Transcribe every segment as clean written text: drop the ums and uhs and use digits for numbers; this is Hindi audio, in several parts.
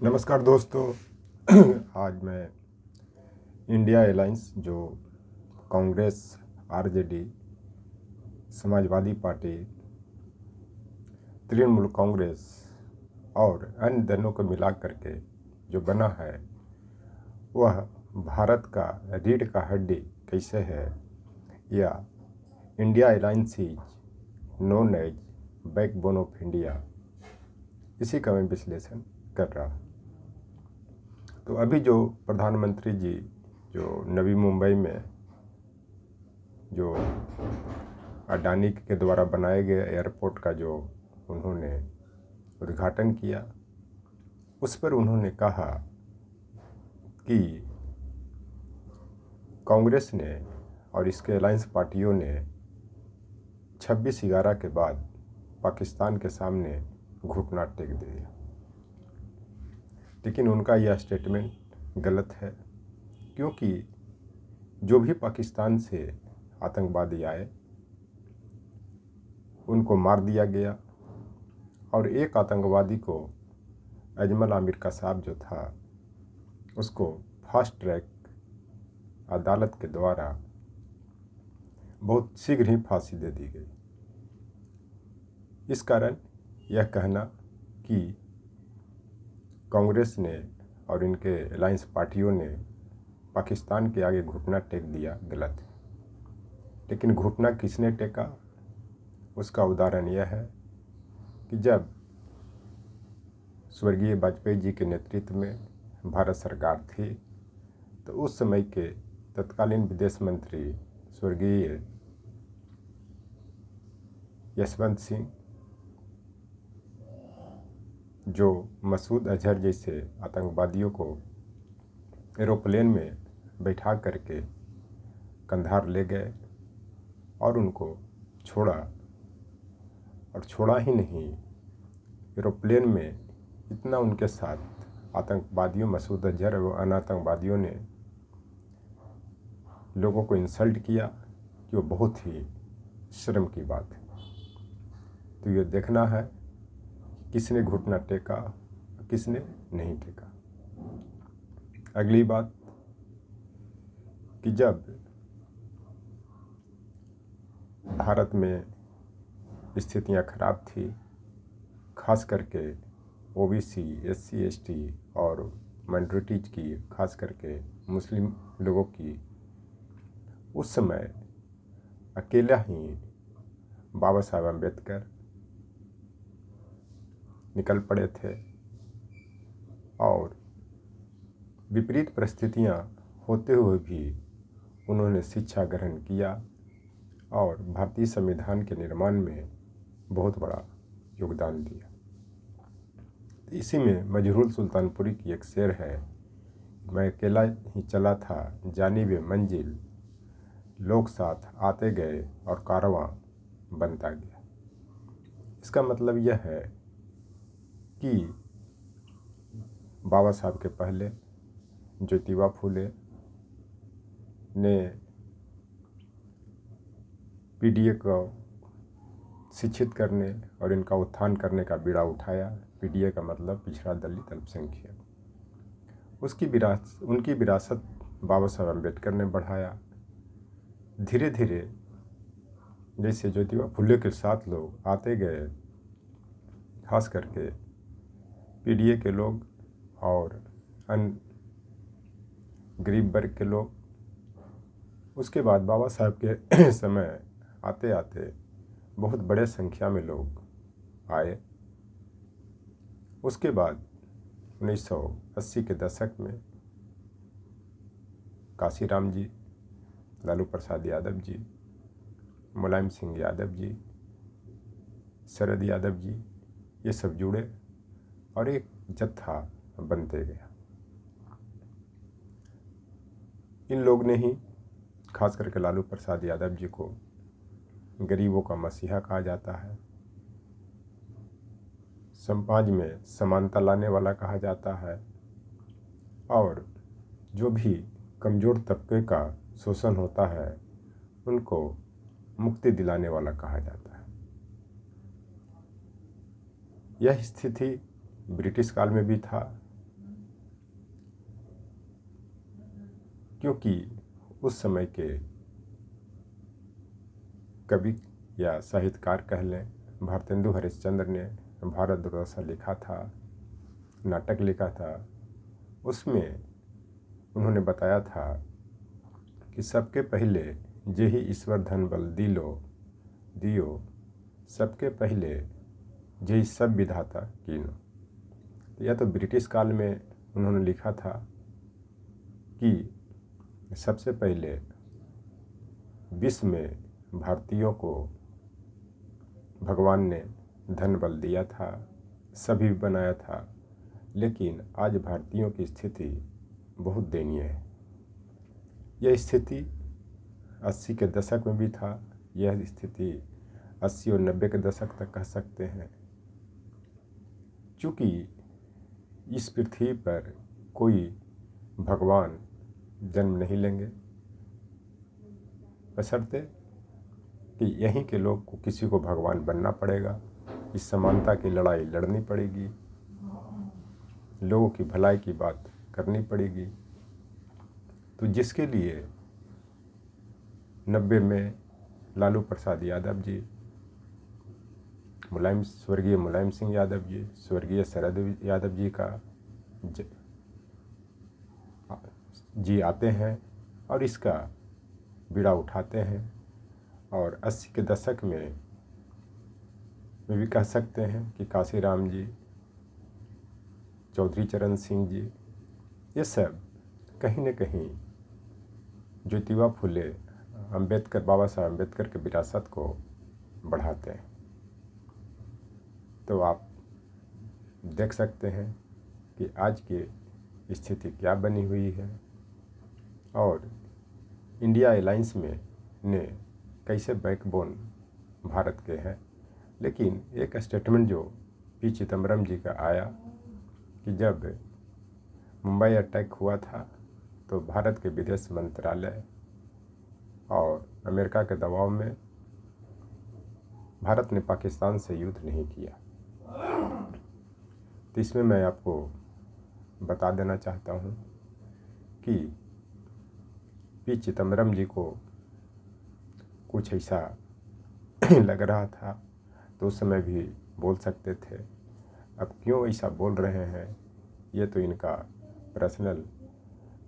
नमस्कार दोस्तों। आज मैं इंडिया अलायंस जो कांग्रेस, आरजेडी, समाजवादी पार्टी, तृणमूल कांग्रेस और अन्य दलों को मिला करके जो बना है वह भारत का रीढ़ का हड्डी कैसे है, या India alliance is known as backbone of India, इसी का मैं विश्लेषण कर रहा हूँ। तो अभी जो प्रधानमंत्री जी जो नवी मुंबई में जो अडानी के द्वारा बनाए गए एयरपोर्ट का जो उन्होंने उद्घाटन किया, उस पर उन्होंने कहा कि कांग्रेस ने और इसके अलायंस पार्टियों ने 26/11 के बाद पाकिस्तान के सामने घुटना टेक दिया। लेकिन उनका यह स्टेटमेंट गलत है, क्योंकि जो भी पाकिस्तान से आतंकवादी आए उनको मार दिया गया, और एक आतंकवादी को अजमल आमिर का साहब जो था उसको फास्ट ट्रैक अदालत के द्वारा बहुत शीघ्र ही फांसी दे दी गई। इस कारण यह कहना कि कांग्रेस ने और इनके अलायंस पार्टियों ने पाकिस्तान के आगे घुटना टेक दिया, गलत है। लेकिन घुटना किसने टेका, उसका उदाहरण यह है कि जब स्वर्गीय वाजपेयी जी के नेतृत्व में भारत सरकार थी तो उस समय के तत्कालीन विदेश मंत्री स्वर्गीय यशवंत सिंह, जो मसूद अजहर जैसे आतंकवादियों को एरोप्लेन में बैठा करके कंधार ले गए और उनको छोड़ा, और छोड़ा ही नहीं, एरोप्लेन में इतना उनके साथ आतंकवादियों, मसूद अजहर और अन्य आतंकवादियों ने लोगों को इंसल्ट किया कि वो बहुत ही शर्म की बात है। तो ये देखना है किसने घुटना टेका, किसने नहीं टेका। अगली बात कि जब भारत में स्थितियां खराब थी, खास करके ओबीसी, एससी, एसटी और माइनॉरिटीज की, खास करके मुस्लिम लोगों की, उस समय अकेला ही बाबा साहब अम्बेडकर निकल पड़े थे, और विपरीत परिस्थितियां होते हुए भी उन्होंने शिक्षा ग्रहण किया और भारतीय संविधान के निर्माण में बहुत बड़ा योगदान दिया। इसी में मजरूल सुल्तानपुरी की एक शेर है, मैं अकेला ही चला था जानिबे मंजिल, लोग साथ आते गए और कारवां बनता गया। इसका मतलब यह है कि बाबा साहब के पहले ज्योतिबा फूले ने पीडीए को शिक्षित करने और इनका उत्थान करने का बीड़ा उठाया। पीडीए का मतलब पिछड़ा दलित अल्पसंख्यक। उनकी विरासत बाबा साहब अम्बेडकर ने बढ़ाया। धीरे धीरे जैसे ज्योतिबा फुले के साथ लोग आते गए, खास करके पीडीए के लोग और अन्य गरीब वर्ग के लोग, उसके बाद बाबा साहब के समय आते आते बहुत बड़े संख्या में लोग आए। उसके बाद 1980 के दशक में काशीराम जी, लालू प्रसाद यादव जी, मुलायम सिंह यादव जी, शरद यादव जी, ये सब जुड़े और एक जत्था बनते गया। इन लोग ने ही, खास करके लालू प्रसाद यादव जी को गरीबों का मसीहा कहा जाता है, समाज में समानता लाने वाला कहा जाता है, और जो भी कमज़ोर तबके का शोषण होता है उनको मुक्ति दिलाने वाला कहा जाता है। यह स्थिति ब्रिटिश काल में भी था, क्योंकि उस समय के कवि या साहित्यकार कह लें, भारतेंदु हरिश्चंद्र ने भारत दुर्दशा लिखा था, नाटक लिखा था। उसमें उन्होंने बताया था कि सबके पहले जेहि ईश्वर धन बल दियो, सबके पहले जेहि सब विधाता कीनो। यह तो ब्रिटिश काल में उन्होंने लिखा था कि सबसे पहले विश्व में भारतीयों को भगवान ने धन बल दिया था, सभी बनाया था, लेकिन आज भारतीयों की स्थिति बहुत दयनीय है। यह स्थिति 80 के दशक में भी था, यह स्थिति 80 और 90 के दशक तक कह सकते हैं। चूँकि इस पृथ्वी पर कोई भगवान जन्म नहीं लेंगे, बशर्ते कि यहीं के लोग को किसी को भगवान बनना पड़ेगा। इस समानता की लड़ाई लड़नी पड़ेगी, लोगों की भलाई की बात करनी पड़ेगी। तो जिसके लिए 90 में लालू प्रसाद यादव जी, स्वर्गीय मुलायम सिंह यादव जी, स्वर्गीय शरद यादव जी का जी आते हैं और इसका बीड़ा उठाते हैं। और 80 के दशक में भी कह सकते हैं कि काशीराम जी, चौधरी चरण सिंह जी, ये सब कहीं न कहीं ज्योतिबा फुले अम्बेडकर, बाबा साहब अम्बेडकर के विरासत को बढ़ाते हैं। तो आप देख सकते हैं कि आज की स्थिति क्या बनी हुई है और इंडिया अलायंस में ने कैसे बैकबोन भारत के हैं। लेकिन एक स्टेटमेंट जो पी चिदम्बरम जी का आया कि जब मुंबई अटैक हुआ था तो भारत के विदेश मंत्रालय और अमेरिका के दबाव में भारत ने पाकिस्तान से युद्ध नहीं किया। तो इसमें मैं आपको बता देना चाहता हूँ कि पी चिदम्बरम जी को कुछ ऐसा लग रहा था तो उस समय भी बोल सकते थे। अब क्यों ऐसा बोल रहे हैं, ये तो इनका पर्सनल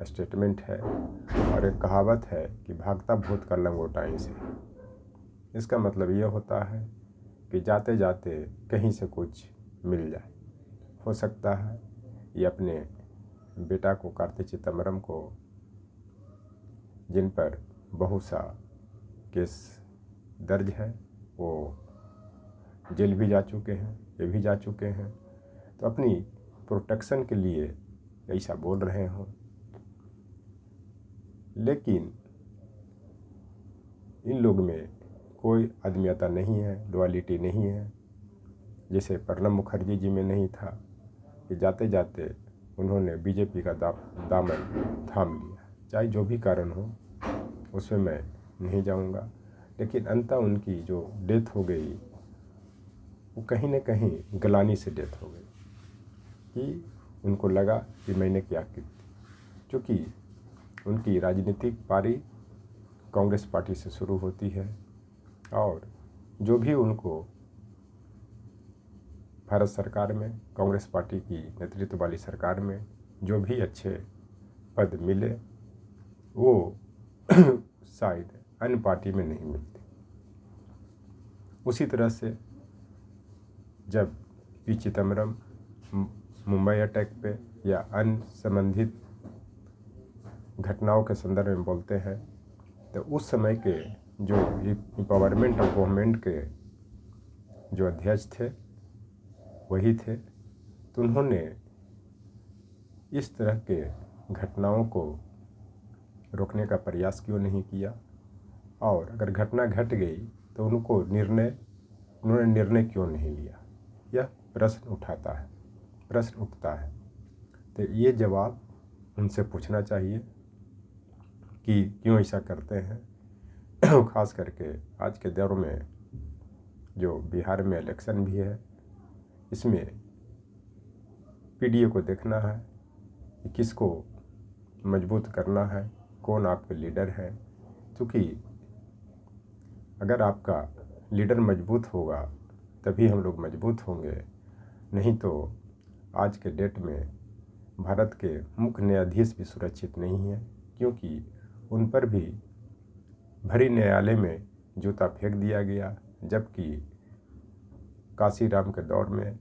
स्टेटमेंट है। और एक कहावत है कि भागता भूत का लंगोटा से। इसका मतलब ये होता है कि जाते जाते कहीं से कुछ मिल जाए। हो सकता है ये अपने बेटा को, कार्ति चिदम्बरम को, जिन पर बहुत सा केस दर्ज है, वो जेल भी जा चुके हैं, ये भी जा चुके हैं, तो अपनी प्रोटेक्शन के लिए ऐसा बोल रहे हों। लेकिन इन लोग में कोई आदमियता नहीं है, लॉयल्टी नहीं है। जैसे प्रणब मुखर्जी जी में नहीं था कि जाते जाते उन्होंने बीजेपी का दामन थाम लिया। चाहे जो भी कारण हो उसमें मैं नहीं जाऊंगा, लेकिन अंततः उनकी जो डेथ हो गई वो कहीं न कहीं गलानी से डेथ हो गई कि उनको लगा कि मैंने क्या की। क्योंकि उनकी राजनीतिक पारी कांग्रेस पार्टी से शुरू होती है और जो भी उनको भारत सरकार में, कांग्रेस पार्टी की नेतृत्व वाली सरकार में जो भी अच्छे पद मिले वो शायद अन्य पार्टी में नहीं मिलते। उसी तरह से जब पी चिदम्बरम मुंबई अटैक पे या अन्य संबंधित घटनाओं के संदर्भ में बोलते हैं तो उस समय के जो एम्पावरमेंट ऑफ गवर्नमेंट के जो अध्यक्ष थे वही थे। तो उन्होंने इस तरह के घटनाओं को रोकने का प्रयास क्यों नहीं किया, और अगर घटना घट गई तो उन्होंने निर्णय क्यों नहीं लिया, यह प्रश्न उठता है। तो ये जवाब उनसे पूछना चाहिए कि क्यों ऐसा करते हैं। खास करके आज के दौर में जो बिहार में इलेक्शन भी है, इसमें पीडीए को देखना है कि किसको मजबूत करना है कौन आपके लीडर हैं, क्योंकि अगर आपका लीडर मजबूत होगा तभी हम लोग मजबूत होंगे। नहीं तो आज के डेट में भारत के मुख्य न्यायाधीश भी सुरक्षित नहीं है, क्योंकि उन पर भी भरी न्यायालय में जूता फेंक दिया गया, जबकि काशीराम के दौर में,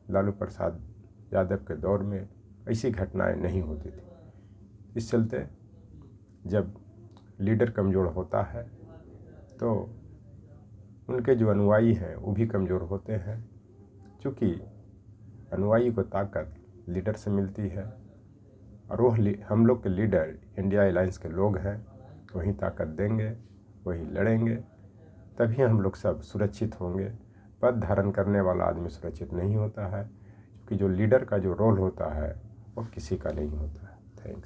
लालू प्रसाद यादव के दौर में ऐसी घटनाएं नहीं होती थी। इस चलते जब लीडर कमज़ोर होता है तो उनके जो अनुयायी हैं वो भी कमज़ोर होते हैं, क्योंकि अनुयायी को ताकत लीडर से मिलती है और हम लोग के लीडर इंडिया अलायंस के लोग हैं। वही ताकत देंगे, वही लड़ेंगे, तभी हम लोग सब सुरक्षित होंगे। पद धारण करने वाला आदमी सुरक्षित नहीं होता है, क्योंकि जो लीडर का जो रोल होता है वो किसी का नहीं होता है। थैंक्स।